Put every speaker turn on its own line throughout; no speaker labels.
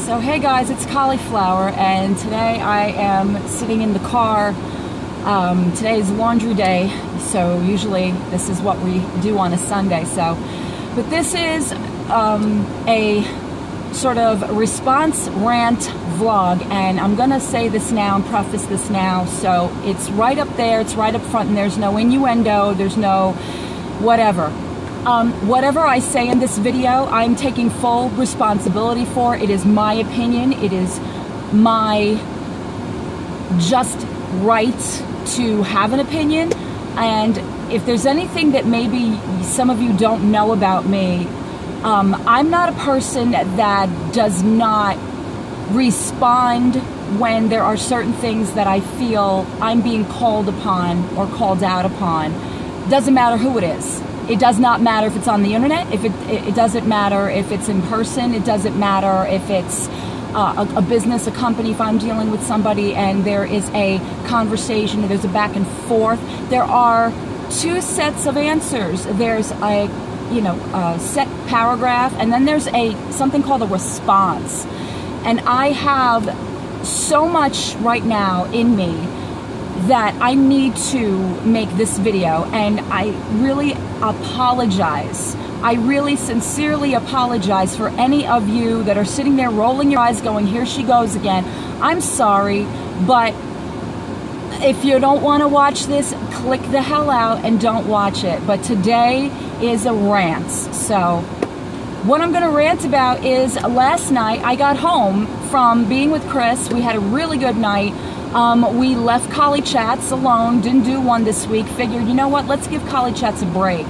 So hey guys, it's Cauliflower, and today I am sitting in the car. Today is laundry day, so usually this is what we do on a Sunday. But this is a sort of response rant vlog, and I'm gonna say this now and preface this now, so it's right up there, it's right up front, and there's no innuendo, there's no whatever. Whatever I say in this video, I'm taking full responsibility for. It is my opinion. It is my just right to have an opinion. And if there's anything that maybe some of you don't know about me, I'm not a person that does not respond when there are certain things that I feel I'm being called upon or called out upon. Doesn't matter who it is. It does not matter if it's on the internet, if it doesn't matter if it's in person, it doesn't matter if it's a business, a company, if I'm dealing with somebody and there is a conversation, there's a back and forth. There are two sets of answers. There's a set paragraph, and then there's something called a response. And I have so much right now in me that I need to make this video, and I really apologize. I really sincerely apologize for any of you that are sitting there rolling your eyes going, here she goes again. I'm sorry, but if you don't want to watch this, click the hell out and don't watch it. But today is a rant. So what I'm going to rant about is last night I got home from being with Chris. We had a really good night. We left Collie Chats alone, didn't do one this week, figured, you know what, let's give Collie Chats a break.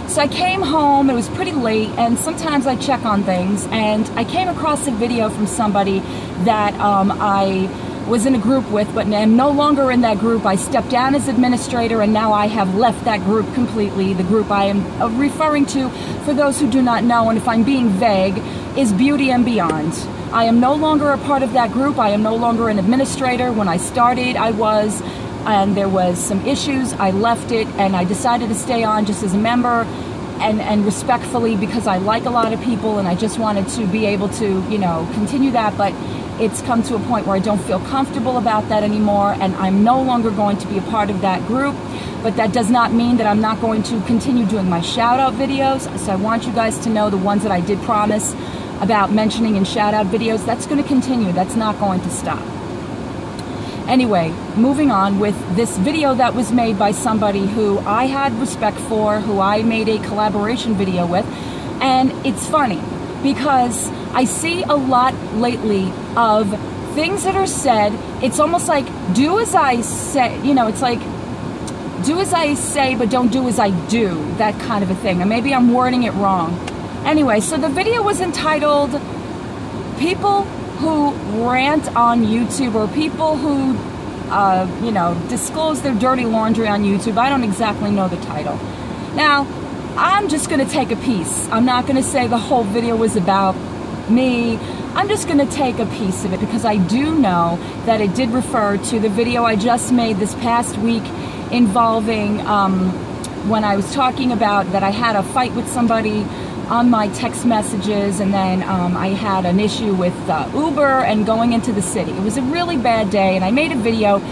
So I came home, it was pretty late, and sometimes I check on things, and I came across a video from somebody that I was in a group with, but am no longer in that group. I stepped down as administrator, and now I have left that group completely. The group I am referring to, for those who do not know, and if I'm being vague, is Beauty and Beyond. I am no longer a part of that group. I am no longer an administrator. When I started, I was, and there was some issues. I left it, and I decided to stay on just as a member, and respectfully, because I like a lot of people, and I just wanted to be able to, continue that. But it's come to a point where I don't feel comfortable about that anymore, and I'm no longer going to be a part of that group. But that does not mean that I'm not going to continue doing my shout-out videos. So I want you guys to know the ones that I did promise about mentioning in shout-out videos, that's going to continue. That's not going to stop. Anyway, moving on with this video that was made by somebody who I had respect for, who I made a collaboration video with. And it's funny because I see a lot lately of things that are said. It's almost like, do as I say, it's like, do as I say, but don't do as I do, that kind of a thing. And maybe I'm wording it wrong. Anyway, so the video was entitled People Who Rant on YouTube, or People Who, disclose their dirty laundry on YouTube. I don't exactly know the title. Now, I'm just going to take a piece. I'm not going to say the whole video was about me. I'm just going to take a piece of it because I do know that it did refer to the video I just made this past week involving when I was talking about that I had a fight with somebody on my text messages, and then I had an issue with Uber and going into the city. It was a really bad day, and I made a video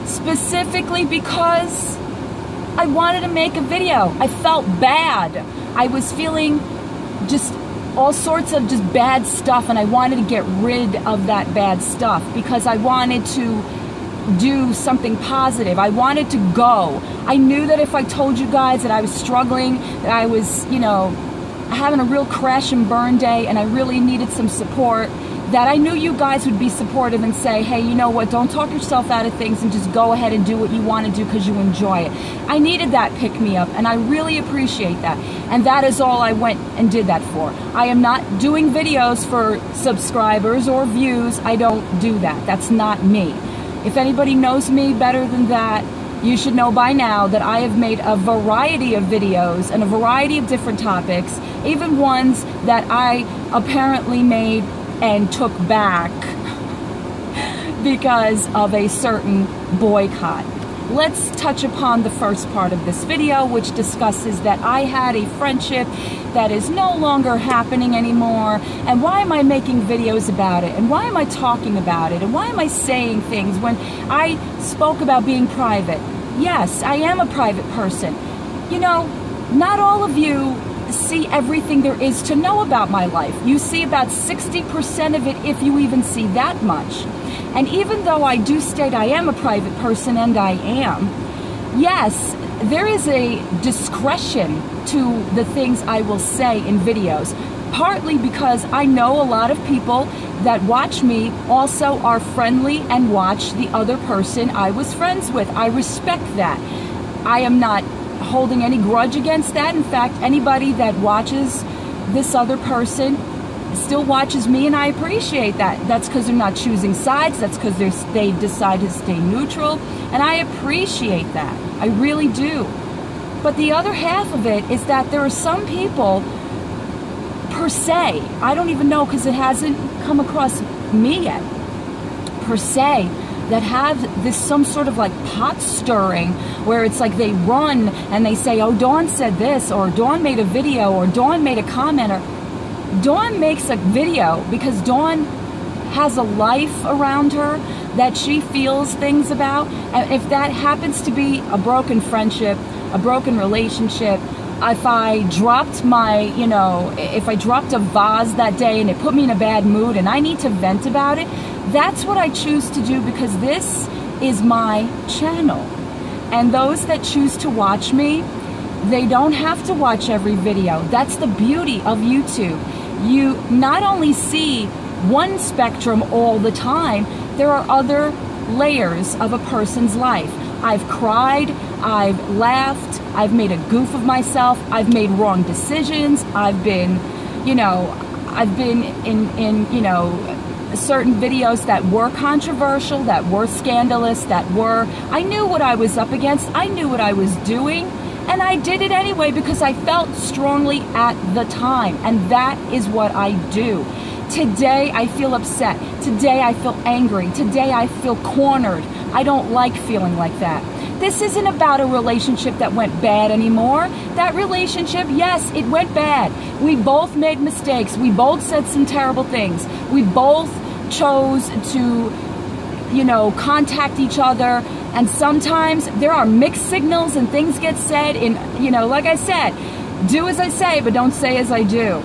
specifically because I wanted to make a video. I felt bad. I was feeling just all sorts of just bad stuff, and I wanted to get rid of that bad stuff because I wanted to do something positive. I wanted to go. I knew that if I told you guys that I was struggling, that I was, having a real crash and burn day, and I really needed some support, that I knew you guys would be supportive and say, hey, you know what, don't talk yourself out of things and just go ahead and do what you want to do because you enjoy it. I needed that pick-me-up, and I really appreciate that. And that is all I went and did that for. I am not doing videos for subscribers or views. I don't do that. That's not me. If anybody knows me better than that, you should know by now that I have made a variety of videos and a variety of different topics, even ones that I apparently made and took back because of a certain boycott. let's touch upon the first part of this video, which discusses that I had a friendship that is no longer happening anymore, and why am I making videos about it, and why am I talking about it, and why am I saying things when I spoke about being private. Yes, I am a private person. You know, not all of you see everything there is to know about my life. You see about 60% of it, if you even see that much. And even though I do state I am a private person, and I am, yes, there is a discretion to the things I will say in videos, partly because I know a lot of people that watch me also are friendly and watch the other person I was friends with. I respect that. I am not holding any grudge against that. In fact, anybody that watches this other person still watches me, and I appreciate that. That's because they're not choosing sides. That's because they decide to stay neutral, and I appreciate that. I really do. But the other half of it is that there are some people, per se, I don't even know because it hasn't come across me yet, per se, that have this some sort of like pot stirring where it's like they run and they say, oh, Dawn said this, or Dawn made a video, or Dawn made a comment, or Dawn makes a video because Dawn has a life around her that she feels things about. And if that happens to be a broken friendship, a broken relationship, if I dropped my, you know, if I dropped a vase that day and it put me in a bad mood and I need to vent about it, that's what I choose to do because this is my channel. And those that choose to watch me, they don't have to watch every video. That's the beauty of YouTube. You not only see one spectrum all the time, there are other layers of a person's life. I've cried, I've laughed, I've made a goof of myself, I've made wrong decisions, I've been, you know, I've been in you know, certain videos that were controversial, that were scandalous, that were, I knew what I was up against, I knew what I was doing, and I did it anyway because I felt strongly at the time, and that is what I do. Today I feel upset, today I feel angry, today I feel cornered. I don't like feeling like that. This isn't about a relationship that went bad anymore. That relationship, yes, it went bad. We both made mistakes. We both said some terrible things. We both chose to, you know, contact each other. And sometimes there are mixed signals and things get said in, you know, like I said, do as I say, but don't say as I do.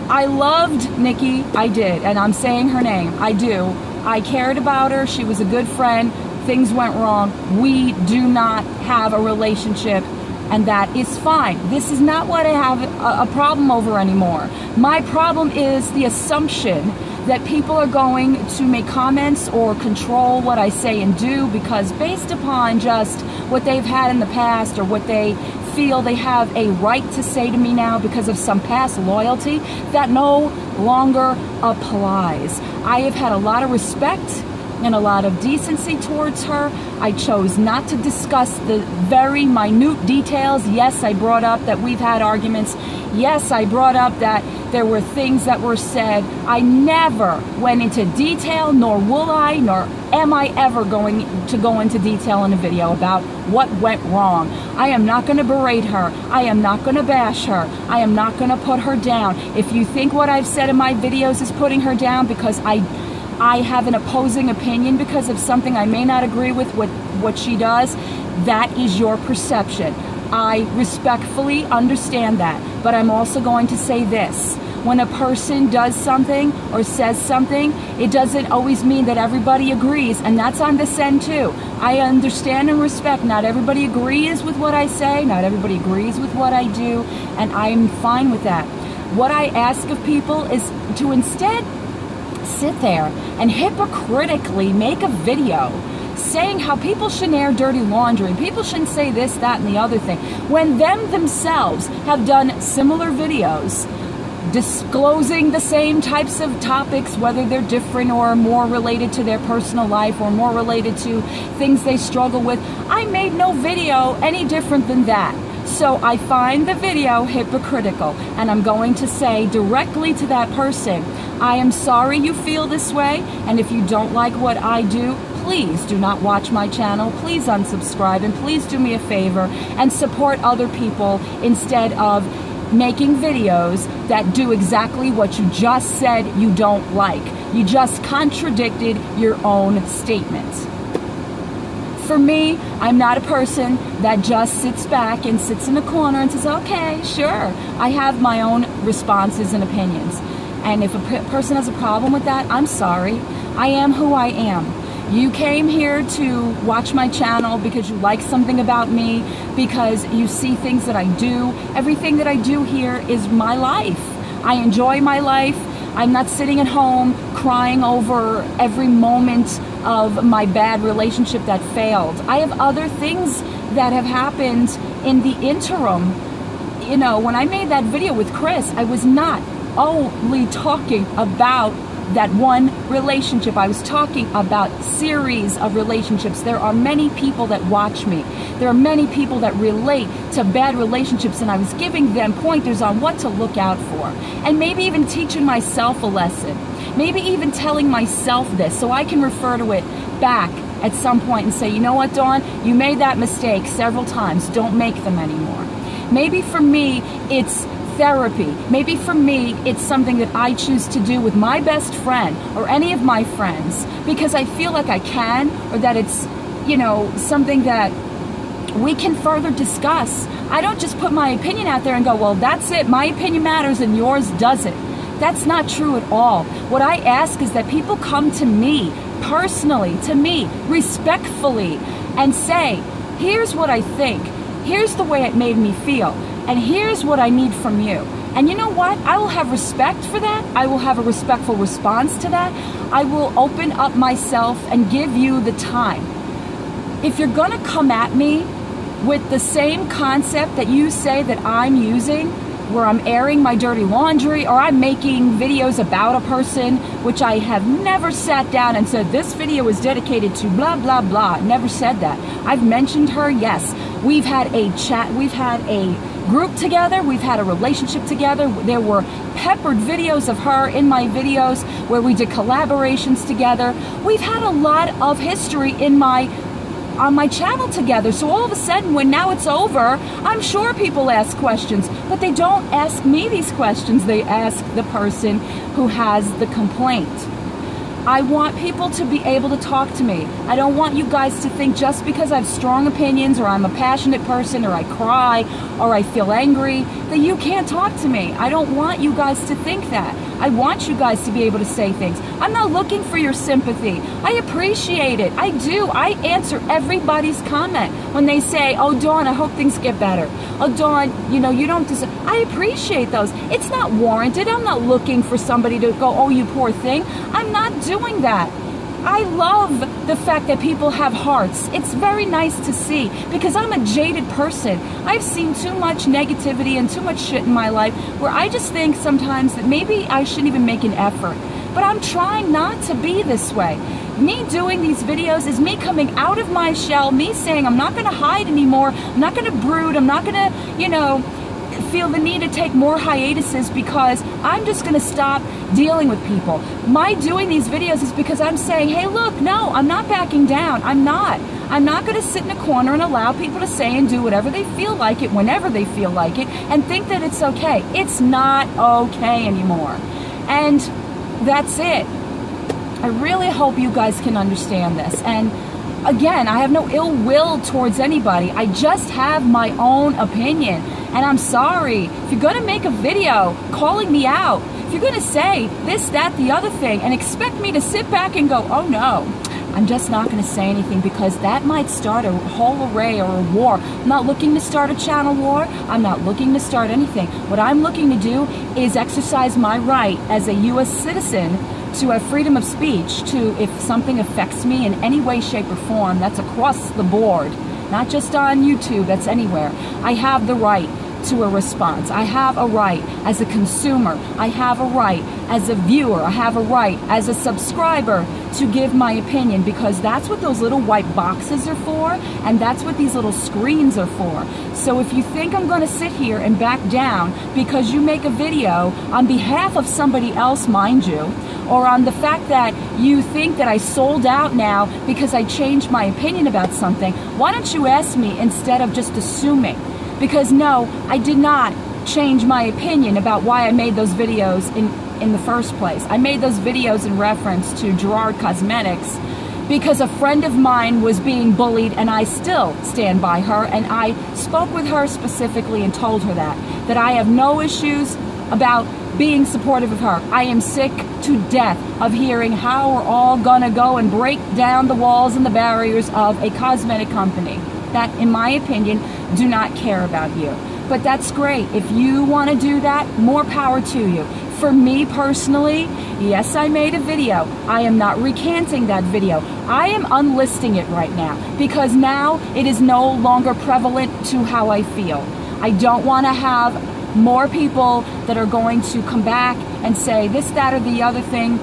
I loved Nikki, I did, and I'm saying her name, I do. I cared about her, she was a good friend, things went wrong. We do not have a relationship, and that is fine. This is not what I have a problem over anymore. My problem is the assumption that people are going to make comments or control what I say and do because based upon just what they've had in the past or what they feel they have a right to say to me now because of some past loyalty, that no longer applies. I have had a lot of respect and a lot of decency towards her. I chose not to discuss the very minute details. Yes, I brought up that we've had arguments. Yes, I brought up that there were things that were said. I never went into detail, nor will I, nor am I ever going to go into detail in a video about what went wrong. I am not going to berate her. I am not going to bash her. I am not going to put her down. If you think what I've said in my videos is putting her down because I have an opposing opinion because of something I may not agree with what she does, that is your perception. I respectfully understand that, but I'm also going to say this. When a person does something or says something, it doesn't always mean that everybody agrees, and that's on this end too. I understand and respect not everybody agrees with what I say, not everybody agrees with what I do, and I'm fine with that. What I ask of people is to instead sit there and hypocritically make a video saying how people shouldn't air dirty laundry and people shouldn't say this, that, and the other thing, when them themselves have done similar videos disclosing the same types of topics, whether they're different or more related to their personal life or more related to things they struggle with. I made no video any different than that. So I find the video hypocritical, and I'm going to say directly to that person, I am sorry you feel this way, and if you don't like what I do, please do not watch my channel. Please unsubscribe, and please do me a favor and support other people instead of making videos that do exactly what you just said you don't like. You just contradicted your own statements. For me, I'm not a person that just sits back and sits in a corner and says, okay, sure. I have my own responses and opinions. And if a person has a problem with that, I'm sorry. I am who I am. You came here to watch my channel because you like something about me, because you see things that I do. Everything that I do here is my life. I enjoy my life. I'm not sitting at home crying over every moment of my bad relationship that failed. I have other things that have happened in the interim. You know, when I made that video with Chris, I was not only talking about that one relationship. I was talking about series of relationships. There are many people that watch me. There are many people that relate to bad relationships, and I was giving them pointers on what to look out for. And maybe even teaching myself a lesson. Maybe even telling myself this so I can refer to it back at some point and say, you know what, Dawn, you made that mistake several times. Don't make them anymore. Maybe for me, it's therapy. Maybe for me, it's something that I choose to do with my best friend or any of my friends because I feel like I can, or that it's, you know, something that we can further discuss. I don't just put my opinion out there and go, well, that's it. My opinion matters and yours doesn't. That's not true at all. What I ask is that people come to me personally, to me, respectfully, and say, here's what I think. Here's the way it made me feel. And here's what I need from you. And you know what? I will have respect for that. I will have a respectful response to that. I will open up myself and give you the time. If you're going to come at me with the same concept that you say that I'm using, where I'm airing my dirty laundry, or I'm making videos about a person, which I have never sat down and said, this video is dedicated to blah, blah, blah. Never said that. I've mentioned her, yes. We've had a chat, we've had a group together, we've had a relationship together. There were peppered videos of her in my videos where we did collaborations together. We've had a lot of history on my channel together. So all of a sudden, when now it's over, I'm sure people ask questions, but they don't ask me these questions. They ask the person who has the complaint. I want people to be able to talk to me. I don't want you guys to think just because I have strong opinions, or I'm a passionate person, or I cry, or I feel angry, that you can't talk to me. I don't want you guys to think that. I want you guys to be able to say things. I'm not looking for your sympathy. I appreciate it. I do. I answer everybody's comment when they say, oh, Dawn, I hope things get better. Oh, Dawn, you know, you don't deserve. I appreciate those. It's not warranted. I'm not looking for somebody to go, oh, you poor thing. I'm not doing that. I love the fact that people have hearts. It's very nice to see, because I'm a jaded person. I've seen too much negativity and too much shit in my life where I just think sometimes that maybe I shouldn't even make an effort. But I'm trying not to be this way. Me doing these videos is me coming out of my shell, me saying I'm not going to hide anymore, I'm not going to brood, I'm not going to, you know, feel the need to take more hiatuses because I'm just going to stop dealing with people. My doing these videos is because I'm saying, hey, look, no, I'm not backing down. I'm not going to sit in a corner and allow people to say and do whatever they feel like it, whenever they feel like it, and think that it's okay. It's not okay anymore. And that's it. I really hope you guys can understand this. And again, I have no ill will towards anybody. I just have my own opinion. And I'm sorry, if you're going to make a video calling me out, if you're going to say this, that, the other thing, and expect me to sit back and go, oh no, I'm just not going to say anything, because that might start a whole array or a war. I'm not looking to start a channel war. I'm not looking to start anything. What I'm looking to do is exercise my right as a U.S. citizen to have freedom of speech, to, if something affects me in any way, shape, or form, that's across the board, not just on YouTube, that's anywhere. I have the right to a response. I have a right as a consumer. I have a right as a viewer. I have a right as a subscriber to give my opinion, because that's what those little white boxes are for, and that's what these little screens are for. So if you think I'm going to sit here and back down because you make a video on behalf of somebody else, mind you, or on the fact that you think that I sold out now because I changed my opinion about something, why don't you ask me instead of just assuming? Because no, I did not change my opinion about why I made those videos in the first place. I made those videos in reference to Gerard Cosmetics because a friend of mine was being bullied, and I still stand by her, and I spoke with her specifically and told her that I have no issues about being supportive of her. I am sick to death of hearing how we're all gonna go and break down the walls and the barriers of a cosmetic company that, in my opinion, do not care about you. But that's great. If you want to do that, more power to you. For me personally, yes, I made a video. I am not recanting that video. I am unlisting it right now because now it is no longer prevalent to how I feel. I don't want to have more people that are going to come back and say this, that, or the other thing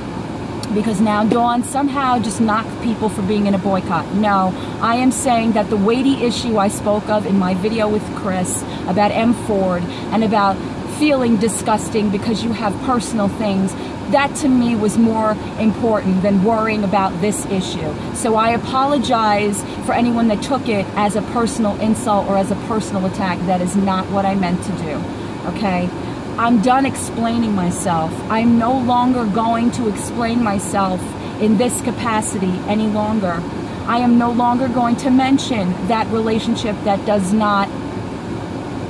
because now Dawn somehow just knocked people for being in a boycott. No, I am saying that the weighty issue I spoke of in my video with Chris about M. Ford and about feeling disgusting because you have personal things, that to me was more important than worrying about this issue. So I apologize for anyone that took it as a personal insult or as a personal attack. That is not what I meant to do, okay? I'm done explaining myself. I'm no longer going to explain myself in this capacity any longer. I am no longer going to mention that relationship that does not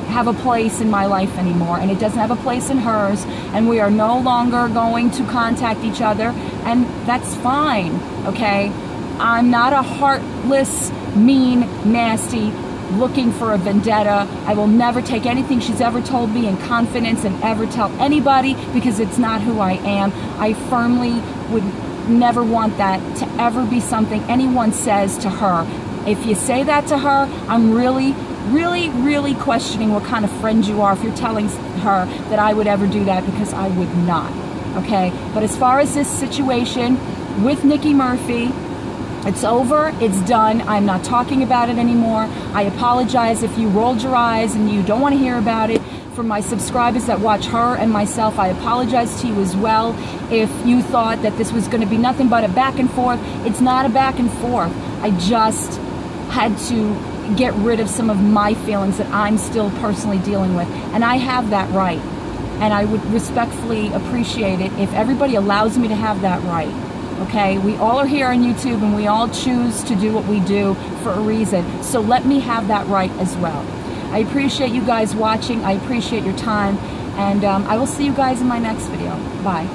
have a place in my life anymore, and it doesn't have a place in hers, and we are no longer going to contact each other, and that's fine, okay? I'm not a heartless, mean, nasty, looking for a vendetta. I will never take anything she's ever told me in confidence and ever tell anybody because it's not who I am. I firmly would never want that to ever be something anyone says to her. If you say that to her, I'm really questioning what kind of friend you are if you're telling her that I would ever do that, because I would not, okay? But as far as this situation with Nikki Murphy, it's over, it's done. I'm not talking about it anymore. I apologize if you rolled your eyes and you don't want to hear about it. For my subscribers that watch her and myself, I apologize to you as well. If you thought that this was going to be nothing but a back and forth, it's not a back and forth. I just had to get rid of some of my feelings that I'm still personally dealing with. And I have that right. And I would respectfully appreciate it if everybody allows me to have that right. Okay, we all are here on YouTube and we all choose to do what we do for a reason. So let me have that right as well. I appreciate you guys watching. I appreciate your time. And I will see you guys in my next video. Bye.